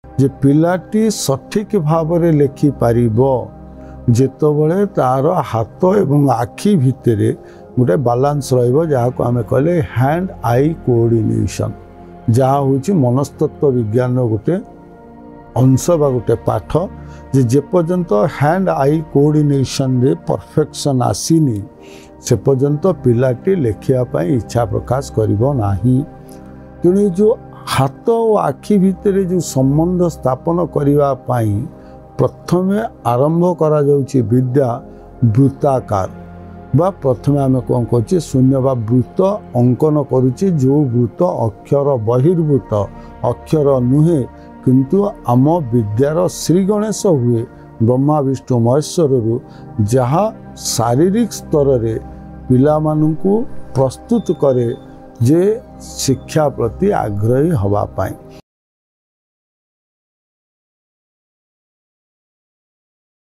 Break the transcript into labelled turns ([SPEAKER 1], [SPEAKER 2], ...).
[SPEAKER 1] जे पिलाटी सठिक भाव में लेखि पारिबो जेतबेले तार हाथ एवं आखि भितर गोटे बालांस रहिबो जहाको आमे कहले हैंड आई कोऑर्डिनेशन जहा होची मनस्तत्व विज्ञान गोटे अंश बा गोटे पाठ जे पर्यंत हैंड आई कोऑर्डिनेशन रे परफेक्शन आसीनी से पर्यंत पिलाटी लेखिया पाई इच्छा प्रकाश करिबो नाही। तेणु जो हाथ और आखि भितर जो संबंध स्थापन करिवा पाई प्रथमे आरंभ करा जाउची विद्या वृत्ताकार बा प्रथमे आमे कोन कहछि शून्य बा वृत्त अंकन करूची जो वृत्त अक्षर बहिर्भूत अक्षर नुहे किंतु आम विद्यार श्री गणेश हुए ब्रह्मा विष्णु महेश्वर जहा शारीरिक स्तर रे पिला मानकु प्रस्तुत करे जे शिक्षा प्रति आग्रही हवा पाई।